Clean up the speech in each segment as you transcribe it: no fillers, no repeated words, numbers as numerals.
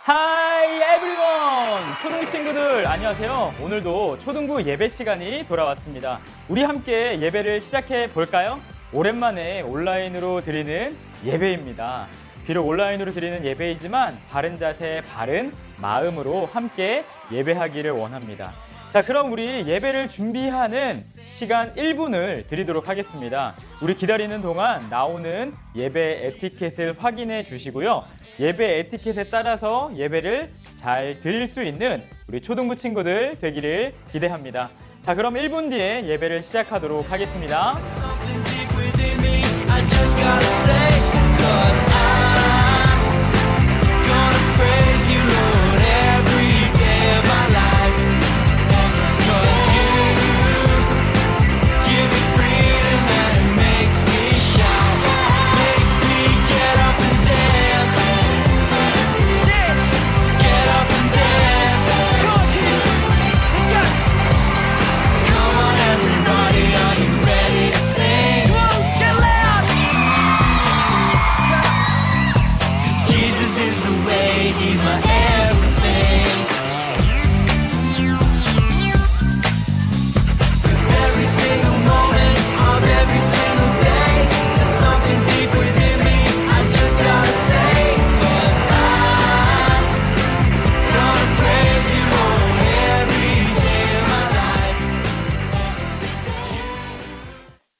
하이 에브리원! 초등 친구들 안녕하세요. 오늘도 초등부 예배 시간이 돌아왔습니다. 우리 함께 예배를 시작해 볼까요? 오랜만에 온라인으로 드리는 예배입니다. 비록 온라인으로 드리는 예배이지만 바른 자세, 바른 마음으로 함께 예배하기를 원합니다. 자, 그럼 우리 예배를 준비하는 시간 1분을 드리도록 하겠습니다. 우리 기다리는 동안 나오는 예배 에티켓을 확인해 주시고요. 예배 에티켓에 따라서 예배를 잘 드릴 수 있는 우리 초등부 친구들 되기를 기대합니다. 자, 그럼 1분 뒤에 예배를 시작하도록 하겠습니다.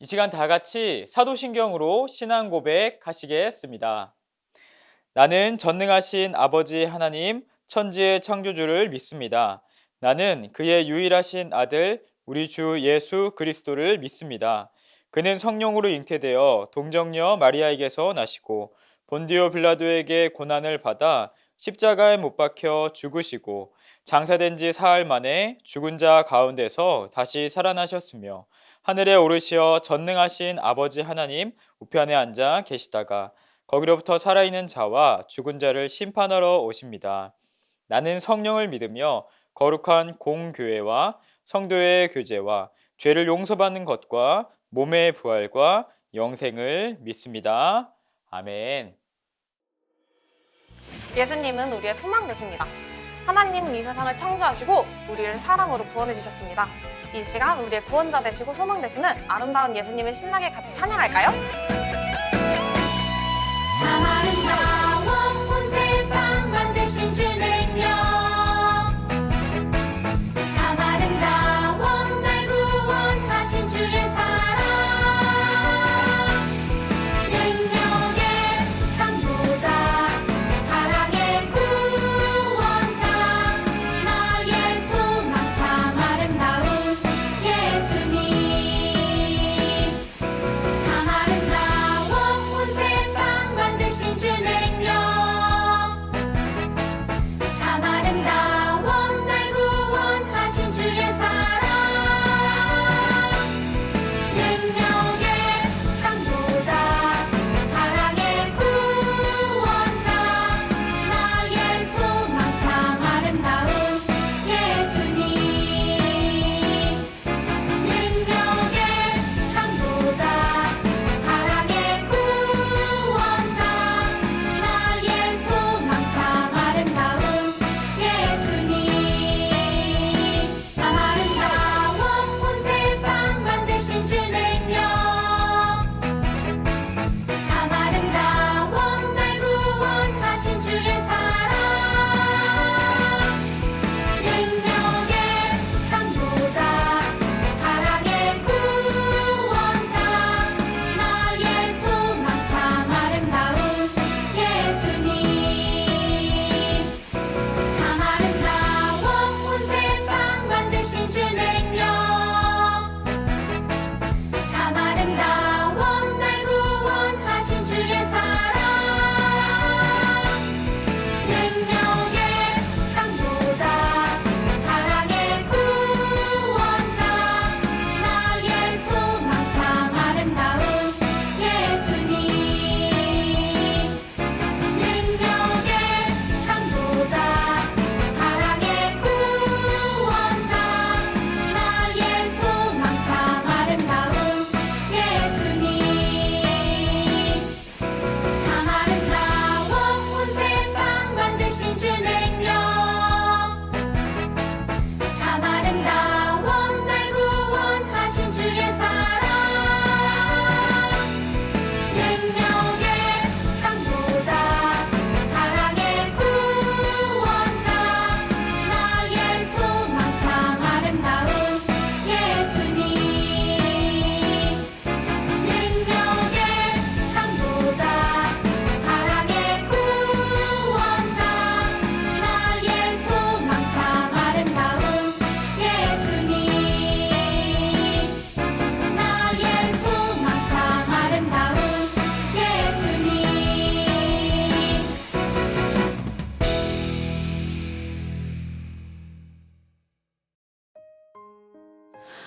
이 시간 다 같이 사도신경으로 신앙 고백하시겠습니다. 나는 전능하신 아버지 하나님, 천지의 창조주를 믿습니다. 나는 그의 유일하신 아들, 우리 주 예수 그리스도를 믿습니다. 그는 성령으로 잉태되어 동정녀 마리아에게서 나시고 본디오 빌라도에게 고난을 받아 십자가에 못 박혀 죽으시고 장사된 지 사흘 만에 죽은 자 가운데서 다시 살아나셨으며 하늘에 오르시어 전능하신 아버지 하나님 우편에 앉아 계시다가 거기로부터 살아있는 자와 죽은 자를 심판하러 오십니다. 나는 성령을 믿으며 거룩한 공교회와 성도의 교제와 죄를 용서받는 것과 몸의 부활과 영생을 믿습니다. 아멘. 예수님은 우리의 소망 되십니다. 하나님은 이 세상을 창조하시고 우리를 사랑으로 구원해 주셨습니다. 이 시간 우리의 구원자 되시고 소망 되시는 아름다운 예수님을 신나게 같이 찬양할까요? 참 아름다워 온 세상 만드신 주 능력 참 아름다워 날 구원하신 주의 사랑 능력의 창조자 사랑의 구원자 나의 소망 참 아름다운 예수님 참 아름다워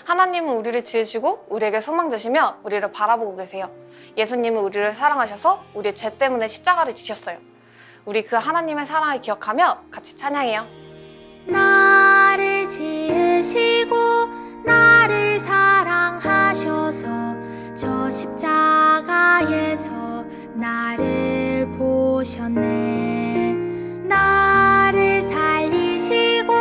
하나님은 우리를 지으시고 우리에게 소망 주시며 우리를 바라보고 계세요. 예수님은 우리를 사랑하셔서 우리의 죄 때문에 십자가를 지셨어요. 우리 그 하나님의 사랑을 기억하며 같이 찬양해요. 나를 지으시고 나를 사랑하셔서 저 십자가에서 나를 보셨네. 나를 살리시고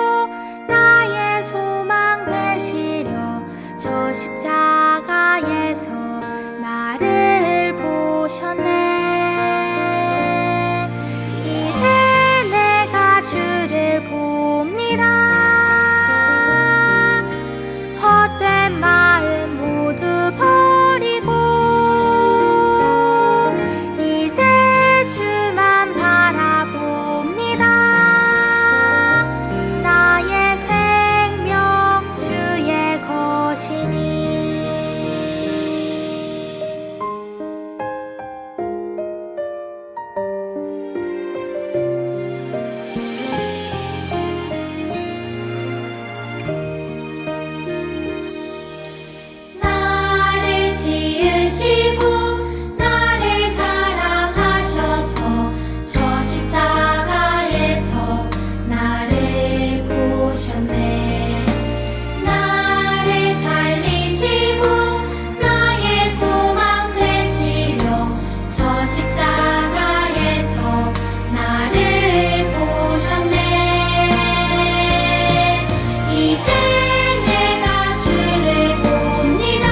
나의 소망 되시려 저 십자가에서 나를 보셨네. 이제 내가 주를 봅니다. 헛된 마음 모두 버리고 이제 주만 바라봅니다. 나의 생명 주의 것이니. 나를 지으시고 나를 사랑하셔서 저 십자가에서 나를 보셨네. 나를 살리시고 나의 소망 되시려 저 십자가에서 나를 보셨네. 이제 내가 주를 봅니다.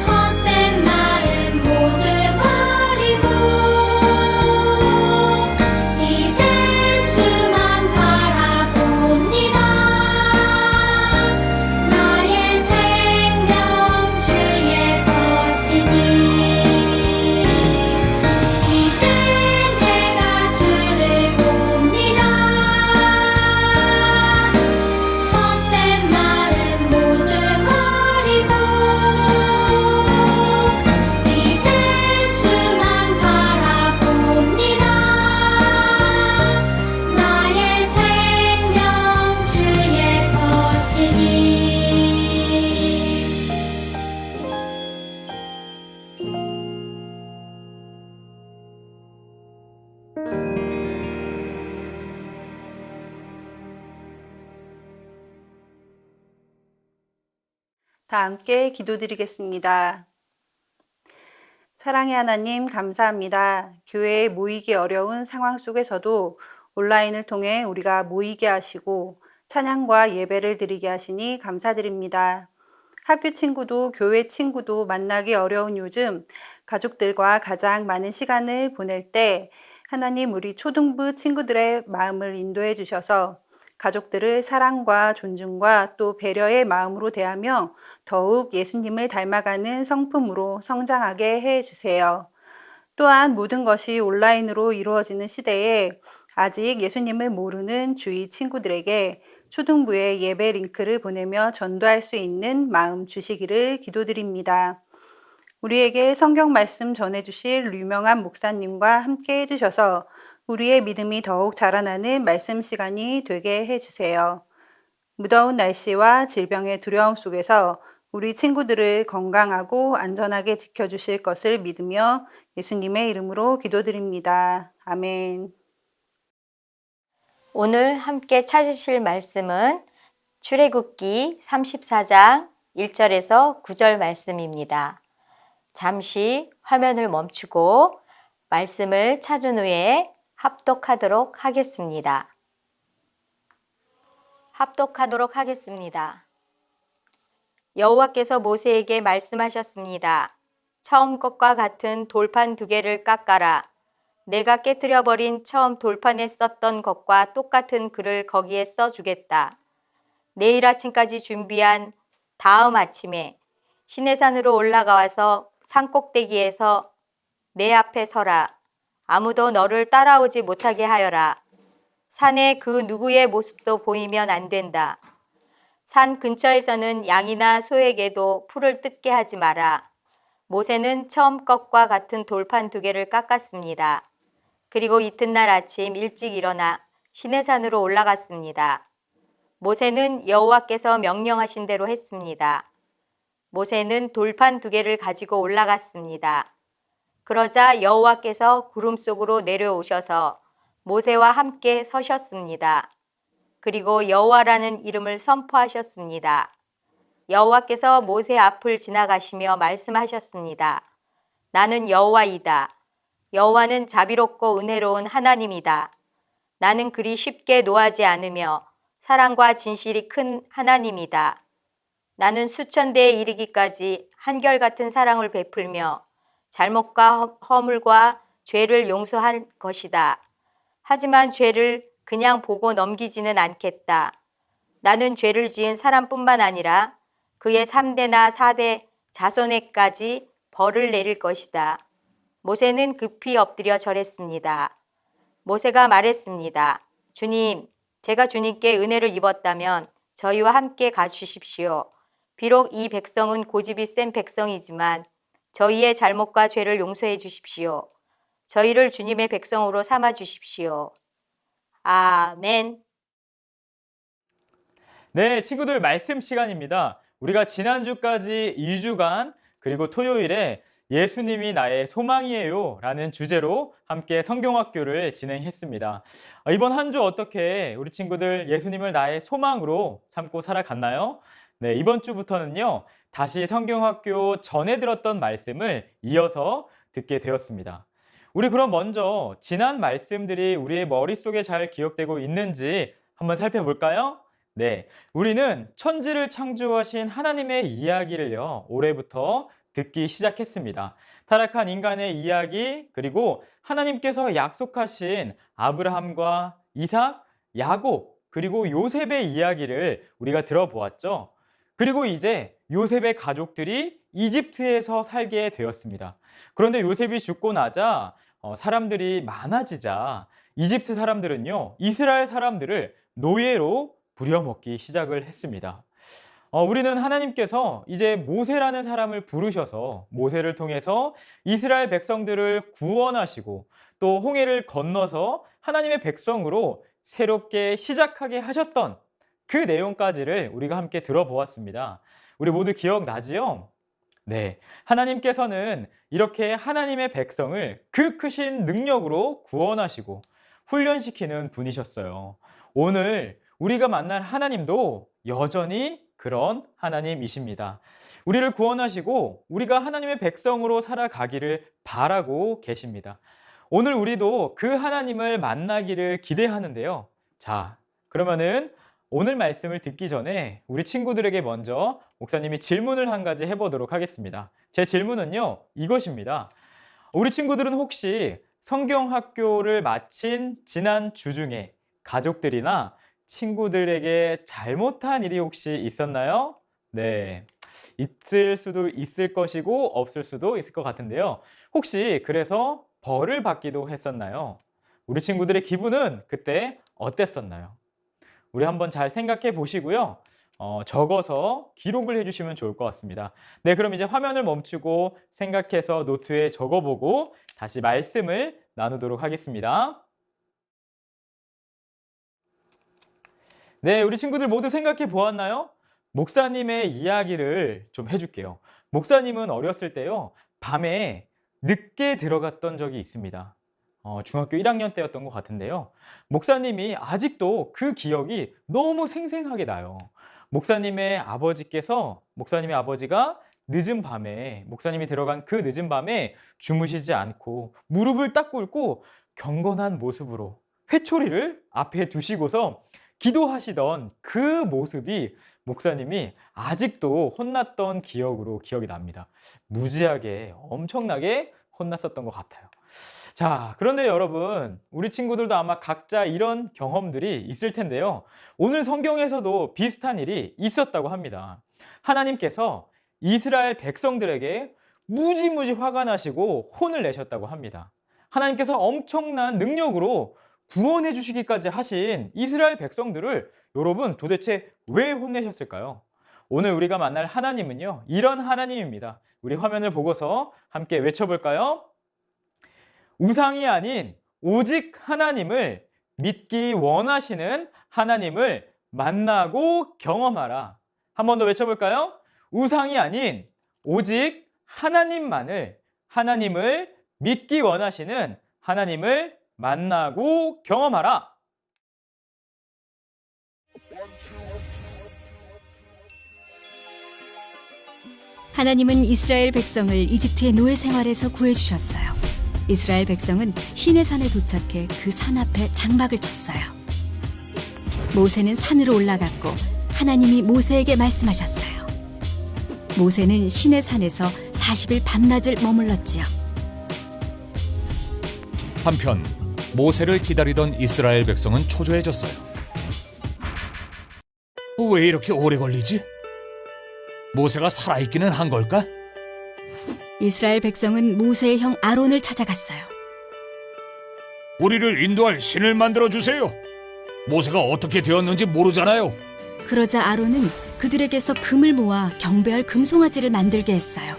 헛된 마음 모두 버리고 이제 주만 바라봅니다. 나의 생명 주의 것이니. 이제 내가 주를 봅니다. 헛된 마음 모두 버리고 이제 주만 바라봅니다. 나의 생명 주의 것이니. 다 함께 기도드리겠습니다. 사랑의 하나님, 감사합니다. 교회에 모이기 어려운 상황 속에서도 온라인을 통해 우리가 모이게 하시고 찬양과 예배를 드리게 하시니 감사드립니다. 학교 친구도 교회 친구도 만나기 어려운 요즘 가족들과 가장 많은 시간을 보낼 때 하나님, 우리 초등부 친구들의 마음을 인도해 주셔서 가족들을 사랑과 존중과 또 배려의 마음으로 대하며 더욱 예수님을 닮아가는 성품으로 성장하게 해 주세요. 또한 모든 것이 온라인으로 이루어지는 시대에 아직 예수님을 모르는 주위 친구들에게 초등부에 예배 링크를 보내며 전도할 수 있는 마음 주시기를 기도드립니다. 우리에게 성경 말씀 전해주실 유명한 목사님과 함께 해주셔서 우리의 믿음이 더욱 자라나는 말씀 시간이 되게 해주세요. 무더운 날씨와 질병의 두려움 속에서 우리 친구들을 건강하고 안전하게 지켜주실 것을 믿으며 예수님의 이름으로 기도드립니다. 아멘. 오늘 함께 찾으실 말씀은 출애굽기 34장 1절에서 9절 말씀입니다. 잠시 화면을 멈추고 말씀을 찾은 후에 합독하도록 하겠습니다. 합독하도록 하겠습니다. 여호와께서 모세에게 말씀하셨습니다. 처음 것과 같은 돌판 2개를 깎아라. 내가 깨뜨려 버린 처음 돌판에 썼던 것과 똑같은 글을 거기에 써주겠다. 내일 아침까지 준비한 다음 아침에 시내산으로 올라가서 산꼭대기에서 내 앞에 서라. 아무도 너를 따라오지 못하게 하여라. 산에 그 누구의 모습도 보이면 안 된다. 산 근처에서는 양이나 소에게도 풀을 뜯게 하지 마라. 모세는 처음 것과 같은 돌판 2개를 깎았습니다. 그리고 이튿날 아침 일찍 일어나 시내산으로 올라갔습니다. 모세는 여호와께서 명령하신 대로 했습니다. 모세는 돌판 2개를 가지고 올라갔습니다. 그러자 여호와께서 구름 속으로 내려오셔서 모세와 함께 서셨습니다. 그리고 여호와라는 이름을 선포하셨습니다. 여호와께서 모세 앞을 지나가시며 말씀하셨습니다. 나는 여호와이다. 여호와는 자비롭고 은혜로운 하나님이다. 나는 그리 쉽게 노하지 않으며 사랑과 진실이 큰 하나님이다. 나는 수천 대에 이르기까지 한결같은 사랑을 베풀며 잘못과 허물과 죄를 용서할 것이다. 하지만 죄를 그냥 보고 넘기지는 않겠다. 나는 죄를 지은 사람뿐만 아니라 그의 3대나 4대 자손에까지 벌을 내릴 것이다. 모세는 급히 엎드려 절했습니다. 모세가 말했습니다. 주님, 제가 주님께 은혜를 입었다면 저희와 함께 가주십시오. 비록 이 백성은 고집이 센 백성이지만 저희의 잘못과 죄를 용서해 주십시오. 저희를 주님의 백성으로 삼아 주십시오. 아멘. 네, 친구들 말씀 시간입니다. 우리가 지난주까지 2주간 그리고 토요일에 예수님이 나의 소망이에요 라는 주제로 함께 성경학교를 진행했습니다. 이번 한 주 어떻게 우리 친구들 예수님을 나의 소망으로 삼고 살아갔나요? 네, 이번 주부터는요, 다시 성경학교 전에 들었던 말씀을 이어서 듣게 되었습니다. 우리 그럼 먼저 지난 말씀들이 우리의 머릿속에 잘 기억되고 있는지 한번 살펴볼까요? 네, 우리는 천지를 창조하신 하나님의 이야기를요, 올해부터 듣기 시작했습니다. 타락한 인간의 이야기, 그리고 하나님께서 약속하신 아브라함과 이삭, 야곱, 그리고 요셉의 이야기를 우리가 들어보았죠. 그리고 이제 요셉의 가족들이 이집트에서 살게 되었습니다. 그런데 요셉이 죽고 나자 사람들이 많아지자 이집트 사람들은요, 이스라엘 사람들을 노예로 부려먹기 시작을 했습니다. 우리는 하나님께서 이제 모세라는 사람을 부르셔서 모세를 통해서 이스라엘 백성들을 구원하시고 또 홍해를 건너서 하나님의 백성으로 새롭게 시작하게 하셨던 그 내용까지를 우리가 함께 들어보았습니다. 우리 모두 기억나지요? 네, 하나님께서는 이렇게 하나님의 백성을 그 크신 능력으로 구원하시고 훈련시키는 분이셨어요. 오늘 우리가 만날 하나님도 여전히 그런 하나님이십니다. 우리를 구원하시고 우리가 하나님의 백성으로 살아가기를 바라고 계십니다. 오늘 우리도 그 하나님을 만나기를 기대하는데요. 자, 그러면은 오늘 말씀을 듣기 전에 우리 친구들에게 먼저 목사님이 질문을 한 가지 해보도록 하겠습니다. 제 질문은요, 이것입니다. 우리 친구들은 혹시 성경학교를 마친 지난 주 중에 가족들이나 친구들에게 잘못한 일이 혹시 있었나요? 네, 있을 수도 있을 것이고 없을 수도 있을 것 같은데요. 혹시 그래서 벌을 받기도 했었나요? 우리 친구들의 기분은 그때 어땠었나요? 우리 한번 잘 생각해 보시고요. 적어서 기록을 해주시면 좋을 것 같습니다. 네, 그럼 이제 화면을 멈추고 생각해서 노트에 적어보고 다시 말씀을 나누도록 하겠습니다. 네, 우리 친구들 모두 생각해 보았나요? 목사님의 이야기를 좀 해줄게요. 목사님은 어렸을 때요, 밤에 늦게 들어갔던 적이 있습니다. 중학교 1학년 때였던 것 같은데요. 목사님이 아직도 그 기억이 너무 생생하게 나요. 목사님의 아버지가 늦은 밤에, 목사님이 들어간 그 늦은 밤에 주무시지 않고 무릎을 딱 꿇고 경건한 모습으로 회초리를 앞에 두시고서 기도하시던 그 모습이 목사님이 아직도 혼났던 기억이 납니다. 무지하게 엄청나게 혼났었던 것 같아요. 자, 그런데 여러분, 우리 친구들도 아마 각자 이런 경험들이 있을 텐데요. 오늘 성경에서도 비슷한 일이 있었다고 합니다. 하나님께서 이스라엘 백성들에게 무지무지 화가 나시고 혼을 내셨다고 합니다. 하나님께서 엄청난 능력으로 구원해 주시기까지 하신 이스라엘 백성들을 여러분 도대체 왜 혼내셨을까요? 오늘 우리가 만날 하나님은요, 이런 하나님입니다. 우리 화면을 보고서 함께 외쳐볼까요? 우상이 아닌 오직 하나님을 믿기 원하시는 하나님을 만나고 경험하라. 한 번 더 외쳐볼까요? 우상이 아닌 오직 하나님을 믿기 원하시는 하나님을 만나고 경험하라. 하나님은 이스라엘 백성을 이집트의 노예 생활에서 구해주셨어요. 이스라엘 백성은 시내산에 도착해 그 산 앞에 장막을 쳤어요. 모세는 산으로 올라갔고 하나님이 모세에게 말씀하셨어요. 모세는 시내산에서 40일 밤낮을 머물렀지요. 한편 모세를 기다리던 이스라엘 백성은 초조해졌어요. 왜 이렇게 오래 걸리지? 모세가 살아있기는 한 걸까? 이스라엘 백성은 모세의 형 아론을 찾아갔어요. 우리를 인도할 신을 만들어 주세요. 모세가 어떻게 되었는지 모르잖아요. 그러자 아론은 그들에게서 금을 모아 경배할 금송아지를 만들게 했어요.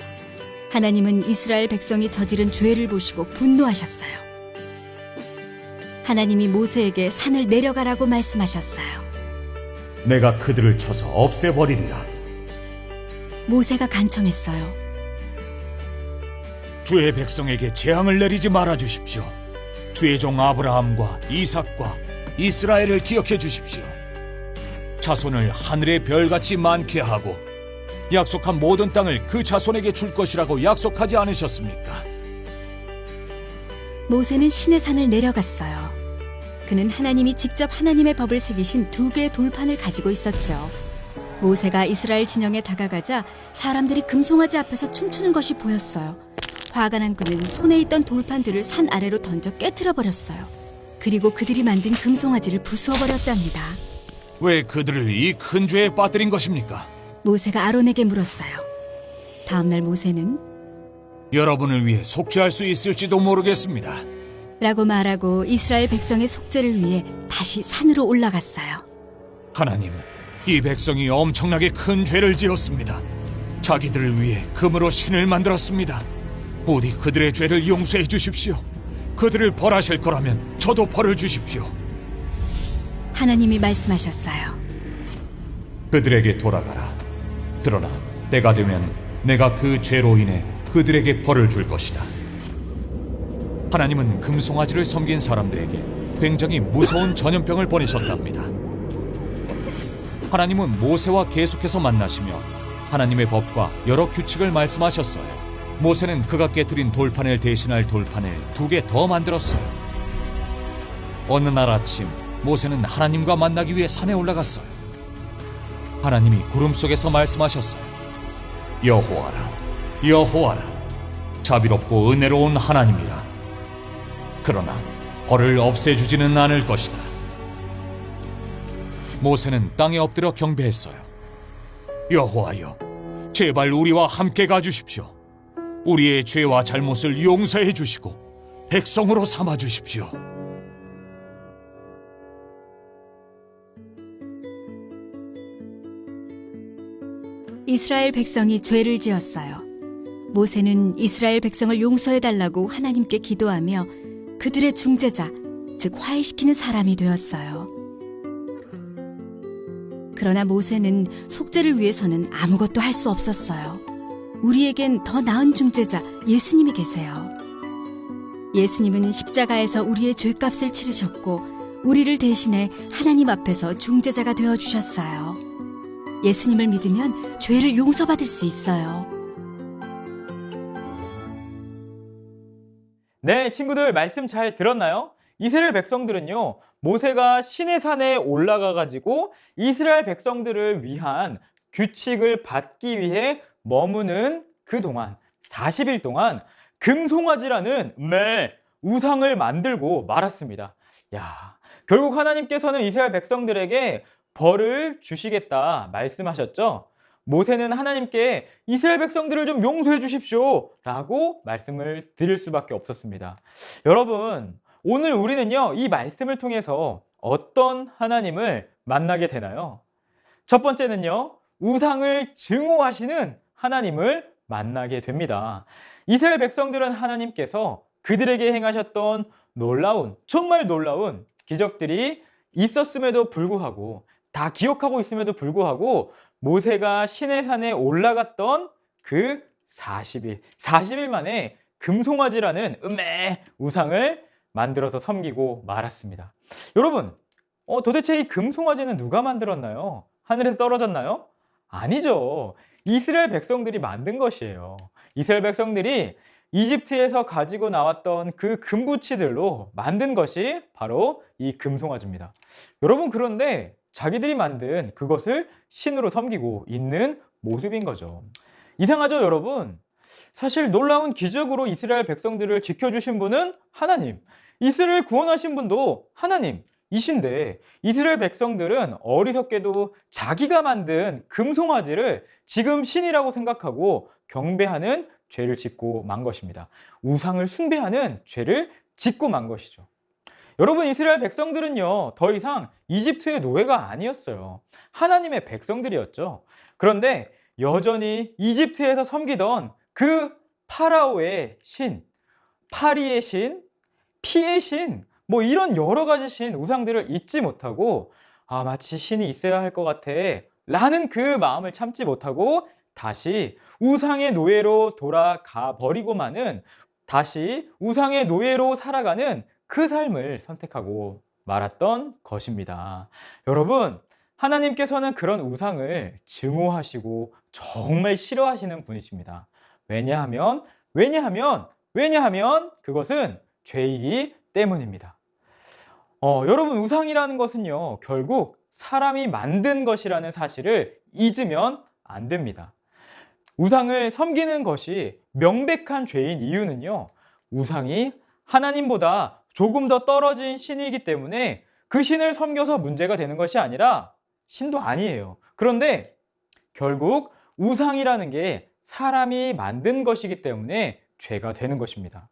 하나님은 이스라엘 백성이 저지른 죄를 보시고 분노하셨어요. 하나님이 모세에게 산을 내려가라고 말씀하셨어요. 내가 그들을 쳐서 없애버리리라. 모세가 간청했어요. 주의 백성에게 재앙을 내리지 말아 주십시오. 주의 종 아브라함과 이삭과 이스라엘을 기억해 주십시오. 자손을 하늘의 별같이 많게 하고 약속한 모든 땅을 그 자손에게 줄 것이라고 약속하지 않으셨습니까? 모세는 시내산을 내려갔어요. 그는 하나님이 직접 하나님의 법을 새기신 2개의 돌판을 가지고 있었죠. 모세가 이스라엘 진영에 다가가자 사람들이 금송아지 앞에서 춤추는 것이 보였어요. 화가 난 그는 손에 있던 돌판들을 산 아래로 던져 깨트려 버렸어요. 그리고 그들이 만든 금송아지를 부수어 버렸답니다. 왜 그들을 이 큰 죄에 빠뜨린 것입니까? 모세가 아론에게 물었어요. 다음날 모세는 여러분을 위해 속죄할 수 있을지도 모르겠습니다. 라고 말하고 이스라엘 백성의 속죄를 위해 다시 산으로 올라갔어요. 하나님, 이 백성이 엄청나게 큰 죄를 지었습니다. 자기들을 위해 금으로 신을 만들었습니다. 부디 그들의 죄를 용서해 주십시오. 그들을 벌하실 거라면 저도 벌을 주십시오. 하나님이 말씀하셨어요. 그들에게 돌아가라. 그러나 때가 되면 내가 그 죄로 인해 그들에게 벌을 줄 것이다. 하나님은 금송아지를 섬긴 사람들에게 굉장히 무서운 전염병을 보내셨답니다. 하나님은 모세와 계속해서 만나시며 하나님의 법과 여러 규칙을 말씀하셨어요. 모세는 그가 깨트린 돌판을 대신할 돌판을 2개 더 만들었어요. 어느 날 아침 모세는 하나님과 만나기 위해 산에 올라갔어요. 하나님이 구름 속에서 말씀하셨어요. 여호와라, 여호와라, 자비롭고 은혜로운 하나님이라. 그러나 벌을 없애주지는 않을 것이다. 모세는 땅에 엎드려 경배했어요. 여호와여, 제발 우리와 함께 가주십시오. 우리의 죄와 잘못을 용서해 주시고 백성으로 삼아 주십시오. 이스라엘 백성이 죄를 지었어요. 모세는 이스라엘 백성을 용서해달라고 하나님께 기도하며 그들의 중재자, 즉 화해시키는 사람이 되었어요. 그러나 모세는 속죄를 위해서는 아무것도 할 수 없었어요. 우리에겐 더 나은 중재자 예수님이 계세요. 예수님은 십자가에서 우리의 죄값을 치르셨고 우리를 대신해 하나님 앞에서 중재자가 되어주셨어요. 예수님을 믿으면 죄를 용서받을 수 있어요. 네, 친구들 말씀 잘 들었나요? 이스라엘 백성들은요, 모세가 시내산에 올라가 가지고 이스라엘 백성들을 위한 규칙을 받기 위해 머무는 그동안 40일 동안 금송아지라는 우상을 만들고 말았습니다. 야, 결국 하나님께서는 이스라엘 백성들에게 벌을 주시겠다 말씀하셨죠. 모세는 하나님께 이스라엘 백성들을 좀 용서해 주십시오 라고 말씀을 드릴 수밖에 없었습니다. 여러분, 오늘 우리는요, 이 말씀을 통해서 어떤 하나님을 만나게 되나요? 첫 번째는요, 우상을 증오하시는 하나님을 만나게 됩니다. 이스라엘 백성들은 하나님께서 그들에게 행하셨던 놀라운, 정말 놀라운 기적들이 있었음에도 불구하고 다 기억하고 있음에도 불구하고 모세가 시내산에 올라갔던 그 40일 만에 금송아지라는 우상을 만들어서 섬기고 말았습니다. 여러분, 도대체 이 금송아지는 누가 만들었나요? 하늘에서 떨어졌나요? 아니죠. 이스라엘 백성들이 만든 것이에요. 이스라엘 백성들이 이집트에서 가지고 나왔던 그 금부치들로 만든 것이 바로 이 금송아지입니다. 여러분, 그런데 자기들이 만든 그것을 신으로 섬기고 있는 모습인 거죠. 이상하죠, 여러분? 사실 놀라운 기적으로 이스라엘 백성들을 지켜주신 분은 하나님, 이스라엘 구원하신 분도 하나님이신데 이스라엘 백성들은 어리석게도 자기가 만든 금송아지를 지금 신이라고 생각하고 경배하는 죄를 짓고 만 것입니다. 우상을 숭배하는 죄를 짓고 만 것이죠. 여러분, 이스라엘 백성들은요, 더 이상 이집트의 노예가 아니었어요. 하나님의 백성들이었죠. 그런데 여전히 이집트에서 섬기던 그 파라오의 신, 파리의 신, 피의 신, 뭐 이런 여러 가지 신, 우상들을 잊지 못하고 마치 신이 있어야 할 것 같아 라는 그 마음을 참지 못하고 다시 우상의 노예로 돌아가 버리고만은 다시 우상의 노예로 살아가는 그 삶을 선택하고 말았던 것입니다. 여러분, 하나님께서는 그런 우상을 증오하시고 정말 싫어하시는 분이십니다. 왜냐하면 그것은 죄이기 때문입니다. 여러분, 우상이라는 것은요, 결국 사람이 만든 것이라는 사실을 잊으면 안 됩니다. 우상을 섬기는 것이 명백한 죄인 이유는요, 우상이 하나님보다 조금 더 떨어진 신이기 때문에 그 신을 섬겨서 문제가 되는 것이 아니라 신도 아니에요. 그런데 결국 우상이라는 게 사람이 만든 것이기 때문에 죄가 되는 것입니다.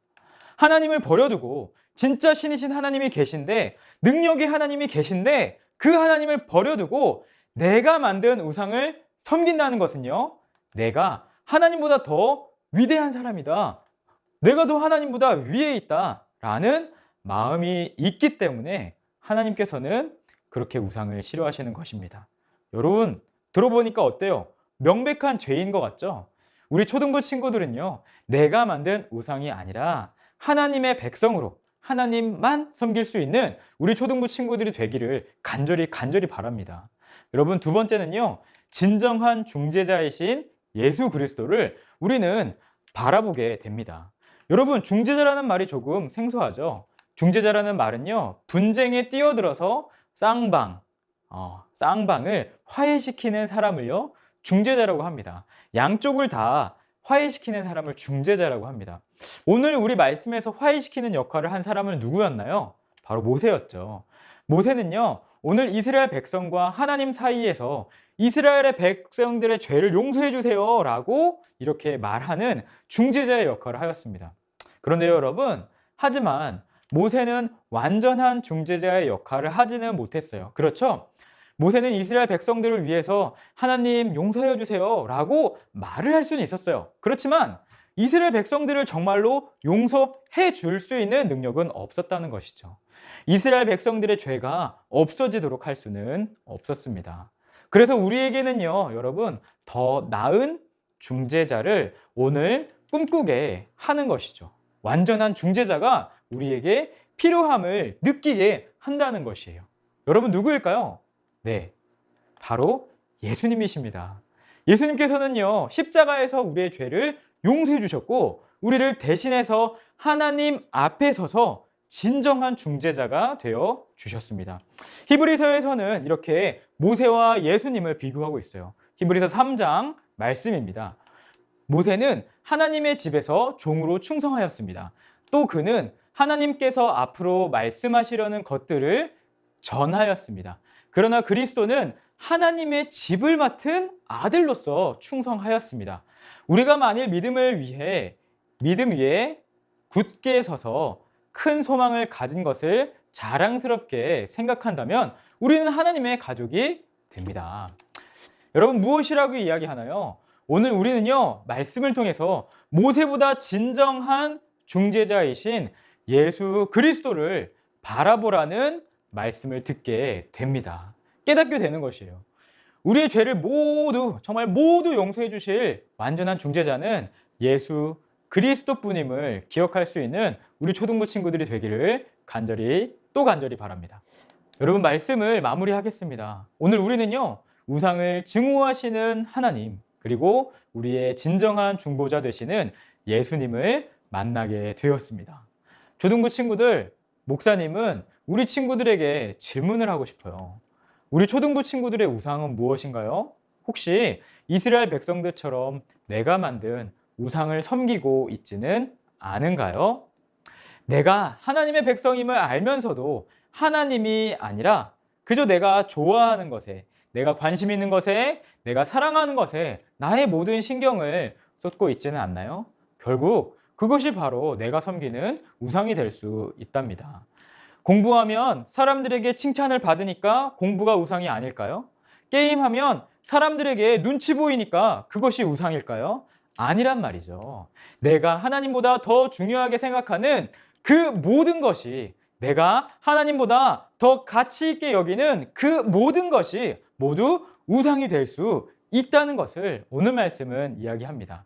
하나님을 버려두고 진짜 신이신 하나님이 계신데, 능력의 하나님이 계신데 그 하나님을 버려두고 내가 만든 우상을 섬긴다는 것은요, 내가 하나님보다 더 위대한 사람이다, 내가 더 하나님보다 위에 있다 라는 마음이 있기 때문에 하나님께서는 그렇게 우상을 싫어하시는 것입니다. 여러분, 들어보니까 어때요? 명백한 죄인 것 같죠? 우리 초등부 친구들은요, 내가 만든 우상이 아니라 하나님의 백성으로 하나님만 섬길 수 있는 우리 초등부 친구들이 되기를 간절히 바랍니다. 여러분, 두 번째는요, 진정한 중재자이신 예수 그리스도를 우리는 바라보게 됩니다. 여러분, 중재자라는 말이 조금 생소하죠? 중재자라는 말은요, 분쟁에 뛰어들어서 쌍방을 화해시키는 사람을요, 중재자라고 합니다. 양쪽을 다 화해시키는 사람을 중재자라고 합니다. 오늘 우리 말씀에서 화해시키는 역할을 한 사람은 누구였나요? 바로 모세였죠. 모세는요, 오늘 이스라엘 백성과 하나님 사이에서 이스라엘의 백성들의 죄를 용서해 주세요 라고 이렇게 말하는 중재자의 역할을 하였습니다. 그런데 여러분, 하지만 모세는 완전한 중재자의 역할을 하지는 못했어요. 그렇죠? 모세는 이스라엘 백성들을 위해서 하나님 용서해 주세요 라고 말을 할 수는 있었어요. 그렇지만 이스라엘 백성들을 정말로 용서해 줄 수 있는 능력은 없었다는 것이죠. 이스라엘 백성들의 죄가 없어지도록 할 수는 없었습니다. 그래서 우리에게는요, 여러분, 더 나은 중재자를 오늘 꿈꾸게 하는 것이죠. 완전한 중재자가 우리에게 필요함을 느끼게 한다는 것이에요. 여러분, 누구일까요? 네, 바로 예수님이십니다. 예수님께서는요, 십자가에서 우리의 죄를 용서해 주셨고 우리를 대신해서 하나님 앞에 서서 진정한 중재자가 되어 주셨습니다. 히브리서에서는 이렇게 모세와 예수님을 비교하고 있어요. 히브리서 3장 말씀입니다. 모세는 하나님의 집에서 종으로 충성하였습니다. 또 그는 하나님께서 앞으로 말씀하시려는 것들을 전하였습니다. 그러나 그리스도는 하나님의 집을 맡은 아들로서 충성하였습니다. 우리가 만일 믿음 위에 굳게 서서 큰 소망을 가진 것을 자랑스럽게 생각한다면 우리는 하나님의 가족이 됩니다. 여러분, 무엇이라고 이야기하나요? 오늘 우리는요, 말씀을 통해서 모세보다 진정한 중재자이신 예수 그리스도를 바라보라는 말씀을 듣게 됩니다. 깨닫게 되는 것이에요. 우리의 죄를 모두, 정말 모두 용서해 주실 완전한 중재자는 예수 그리스도뿐임을 기억할 수 있는 우리 초등부 친구들이 되기를 간절히 바랍니다. 여러분, 말씀을 마무리하겠습니다. 오늘 우리는요, 우상을 증오하시는 하나님, 그리고 우리의 진정한 중보자 되시는 예수님을 만나게 되었습니다. 초등부 친구들, 목사님은 우리 친구들에게 질문을 하고 싶어요. 우리 초등부 친구들의 우상은 무엇인가요? 혹시 이스라엘 백성들처럼 내가 만든 우상을 섬기고 있지는 않은가요? 내가 하나님의 백성임을 알면서도 하나님이 아니라 그저 내가 좋아하는 것에, 내가 관심 있는 것에, 내가 사랑하는 것에 나의 모든 신경을 쏟고 있지는 않나요? 결국 그것이 바로 내가 섬기는 우상이 될 수 있답니다. 공부하면 사람들에게 칭찬을 받으니까 공부가 우상이 아닐까요? 게임하면 사람들에게 눈치 보이니까 그것이 우상일까요? 아니란 말이죠. 내가 하나님보다 더 중요하게 생각하는 그 모든 것이, 내가 하나님보다 더 가치 있게 여기는 그 모든 것이 모두 우상이 될 수 있다는 것을 오늘 말씀은 이야기합니다.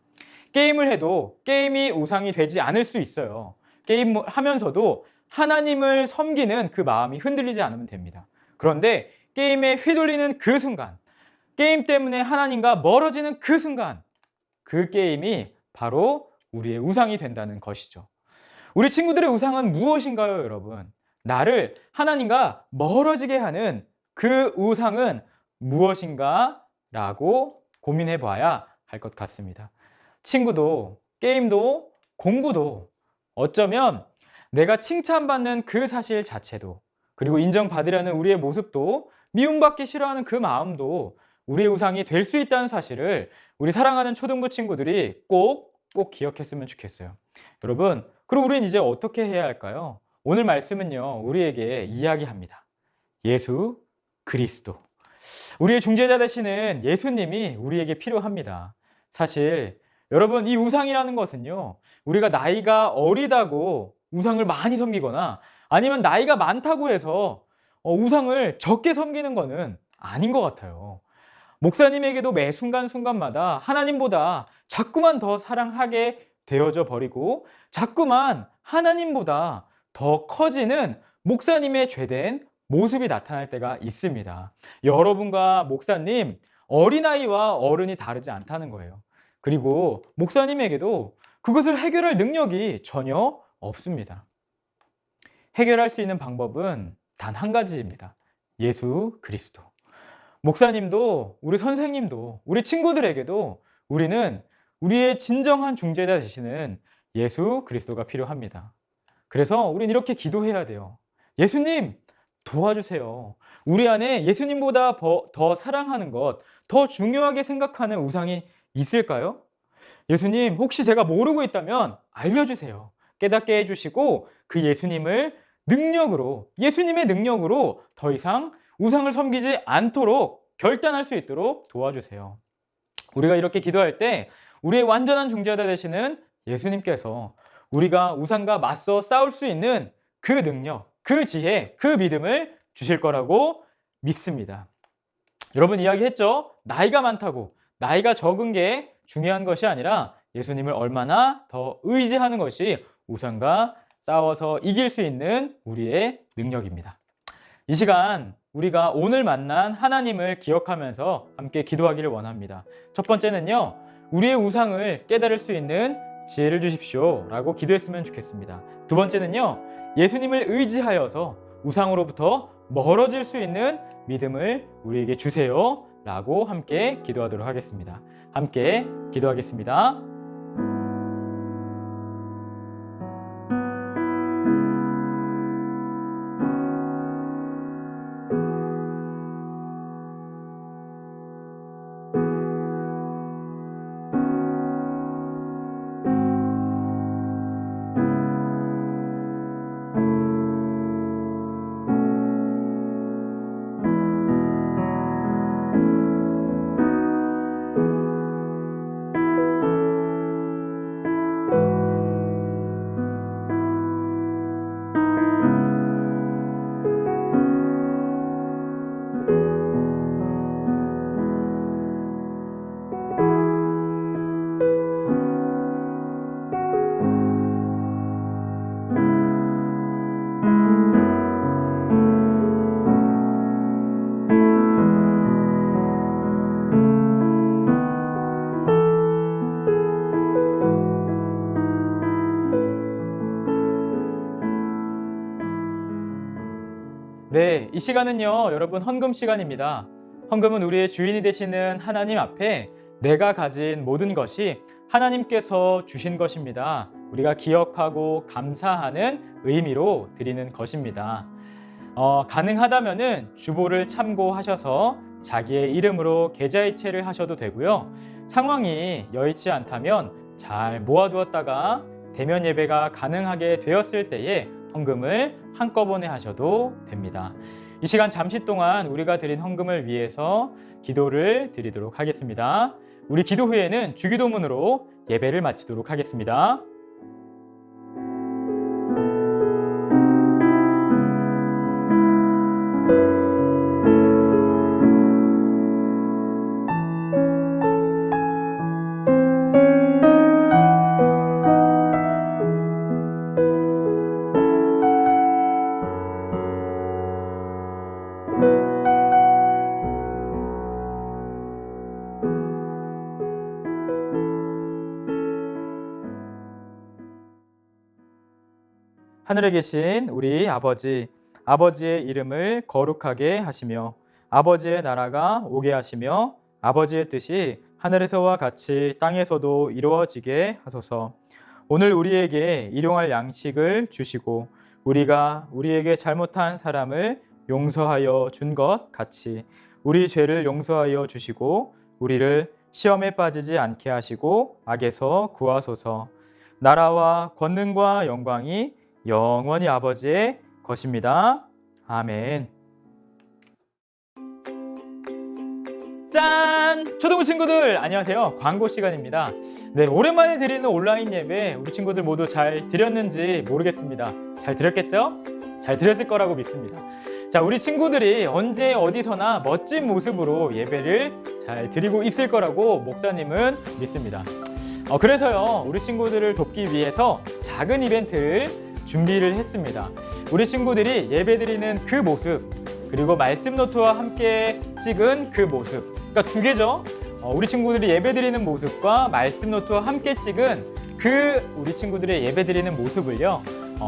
게임을 해도 게임이 우상이 되지 않을 수 있어요. 게임하면서도 하나님을 섬기는 그 마음이 흔들리지 않으면 됩니다. 그런데 게임에 휘둘리는 그 순간, 게임 때문에 하나님과 멀어지는 그 순간, 그 게임이 바로 우리의 우상이 된다는 것이죠. 우리 친구들의 우상은 무엇인가요, 여러분? 나를 하나님과 멀어지게 하는 그 우상은 무엇인가? 라고 고민해 봐야 할 것 같습니다. 친구도, 게임도, 공부도 어쩌면 내가 칭찬받는 그 사실 자체도, 그리고 인정받으려는 우리의 모습도, 미움받기 싫어하는 그 마음도 우리의 우상이 될 수 있다는 사실을 우리 사랑하는 초등부 친구들이 꼭 기억했으면 좋겠어요. 여러분, 그럼 우리는 이제 어떻게 해야 할까요? 오늘 말씀은요, 우리에게 이야기합니다. 예수 그리스도. 우리의 중재자 되시는 예수님이 우리에게 필요합니다. 사실 여러분, 이 우상이라는 것은요, 우리가 나이가 어리다고 우상을 많이 섬기거나 아니면 나이가 많다고 해서 우상을 적게 섬기는 것은 아닌 것 같아요. 목사님에게도 매 순간순간마다 하나님보다 자꾸만 더 사랑하게 되어져 버리고 자꾸만 하나님보다 더 커지는 목사님의 죄된 모습이 나타날 때가 있습니다. 여러분과 목사님, 어린아이와 어른이 다르지 않다는 거예요. 그리고 목사님에게도 그것을 해결할 능력이 전혀 없습니다. 해결할 수 있는 방법은 단 한 가지입니다. 예수 그리스도. 목사님도, 우리 선생님도, 우리 친구들에게도 우리는 우리의 진정한 중재자 되시는 예수 그리스도가 필요합니다. 그래서 우리는 이렇게 기도해야 돼요. 예수님, 도와주세요. 우리 안에 예수님보다 더 사랑하는 것, 더 중요하게 생각하는 우상이 있을까요? 예수님, 혹시 제가 모르고 있다면 알려주세요. 깨닫게 해주시고 그 예수님의 능력으로 더 이상 우상을 섬기지 않도록 결단할 수 있도록 도와주세요. 우리가 이렇게 기도할 때 우리의 완전한 중재자 되시는 예수님께서 우리가 우상과 맞서 싸울 수 있는 그 능력, 그 지혜, 그 믿음을 주실 거라고 믿습니다. 여러분, 이야기했죠? 나이가 많다고 나이가 적은 게 중요한 것이 아니라 예수님을 얼마나 더 의지하는 것이 우상과 싸워서 이길 수 있는 우리의 능력입니다. 이 시간 우리가 오늘 만난 하나님을 기억하면서 함께 기도하기를 원합니다. 첫 번째는요, 우리의 우상을 깨달을 수 있는 지혜를 주십시오 라고 기도했으면 좋겠습니다. 두 번째는요, 예수님을 의지하여서 우상으로부터 멀어질 수 있는 믿음을 우리에게 주세요 라고 함께 기도하도록 하겠습니다. 함께 기도하겠습니다. 네, 이 시간은요, 여러분 헌금 시간입니다. 헌금은 우리의 주인이 되시는 하나님 앞에 내가 가진 모든 것이 하나님께서 주신 것입니다. 우리가 기억하고 감사하는 의미로 드리는 것입니다. 가능하다면은 주보를 참고하셔서 자기의 이름으로 계좌이체를 하셔도 되고요. 상황이 여의치 않다면 잘 모아두었다가 대면 예배가 가능하게 되었을 때에 헌금을 한꺼번에 하셔도 됩니다. 이 시간 잠시 동안 우리가 드린 헌금을 위해서 기도를 드리도록 하겠습니다. 우리 기도 후에는 주기도문으로 예배를 마치도록 하겠습니다. 하늘에 계신 우리 아버지, 아버지의 이름을 거룩하게 하시며 아버지의 나라가 오게 하시며 아버지의 뜻이 하늘에서와 같이 땅에서도 이루어지게 하소서. 오늘 우리에게 일용할 양식을 주시고 우리가 우리에게 잘못한 사람을 용서하여 준 것 같이 우리 죄를 용서하여 주시고 우리를 시험에 빠지지 않게 하시고 악에서 구하소서. 나라와 권능과 영광이 영원히 아버지의 것입니다. 아멘. 짠! 초등부 친구들 안녕하세요. 광고 시간입니다. 네, 오랜만에 드리는 온라인 예배 우리 친구들 모두 잘 드렸는지 모르겠습니다. 잘 드렸겠죠? 잘 드렸을 거라고 믿습니다. 자, 우리 친구들이 언제 어디서나 멋진 모습으로 예배를 잘 드리고 있을 거라고 목사님은 믿습니다. 그래서요, 우리 친구들을 돕기 위해서 작은 이벤트를 준비를 했습니다. 우리 친구들이 예배드리는 그 모습, 그리고 말씀 노트와 함께 찍은 그 모습, 그러니까 두 개죠. 우리 친구들이 예배드리는 모습과 말씀 노트와 함께 찍은 그 우리 친구들의 예배드리는 모습을요,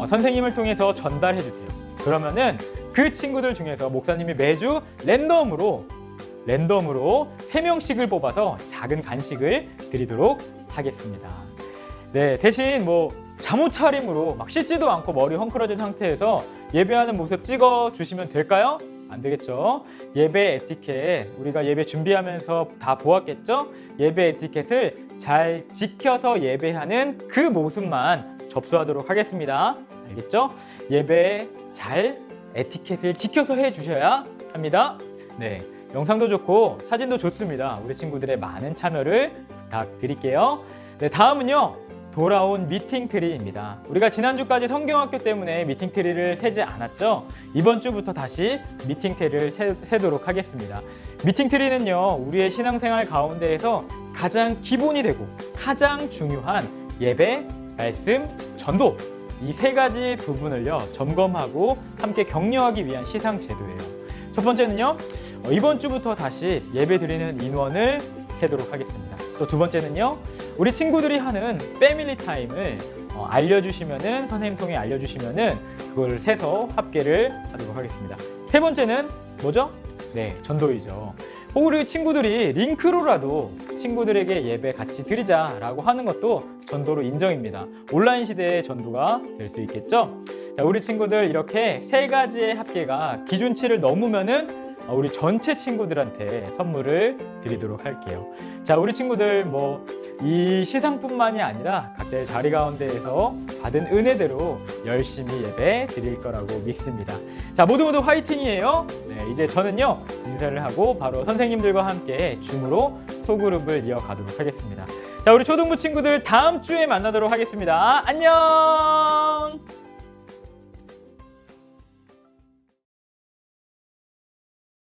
선생님을 통해서 전달해 주세요. 그러면은 그 친구들 중에서 목사님이 매주 랜덤으로 3명씩을 뽑아서 작은 간식을 드리도록 하겠습니다. 네, 대신 잠옷 차림으로 막 씻지도 않고 머리 헝클어진 상태에서 예배하는 모습 찍어주시면 될까요? 안 되겠죠. 예배 에티켓, 우리가 예배 준비하면서 다 보았겠죠? 예배 에티켓을 잘 지켜서 예배하는 그 모습만 접수하도록 하겠습니다. 알겠죠? 예배 잘 에티켓을 지켜서 해주셔야 합니다. 네, 영상도 좋고 사진도 좋습니다. 우리 친구들의 많은 참여를 부탁드릴게요. 네, 다음은요, 돌아온 미팅트리입니다. 우리가 지난주까지 성경학교 때문에 미팅트리를 세지 않았죠? 이번 주부터 다시 미팅트리를 세도록 하겠습니다. 미팅트리는요, 우리의 신앙생활 가운데에서 가장 기본이 되고 가장 중요한 예배, 말씀, 전도, 이 세 가지 부분을요, 점검하고 함께 격려하기 위한 시상 제도예요. 첫 번째는요, 이번 주부터 다시 예배 드리는 인원을 세도록 하겠습니다. 또 두 번째는요, 우리 친구들이 하는 패밀리 타임을 알려주시면은, 선생님 통해 알려주시면은 그걸 세서 합계를 하도록 하겠습니다. 세 번째는 뭐죠? 네, 전도이죠. 혹은 우리 친구들이 링크로라도 친구들에게 예배 같이 드리자라고 하는 것도 전도로 인정입니다. 온라인 시대의 전도가 될 수 있겠죠? 자, 우리 친구들 이렇게 세 가지의 합계가 기준치를 넘으면은 우리 전체 친구들한테 선물을 드리도록 할게요. 자, 우리 친구들 이 시상뿐만이 아니라 각자의 자리 가운데에서 받은 은혜대로 열심히 예배 드릴 거라고 믿습니다. 자, 모두 화이팅이에요. 네, 이제 저는요, 인사를 하고 바로 선생님들과 함께 줌으로 소그룹을 이어가도록 하겠습니다. 자, 우리 초등부 친구들 다음 주에 만나도록 하겠습니다. 안녕!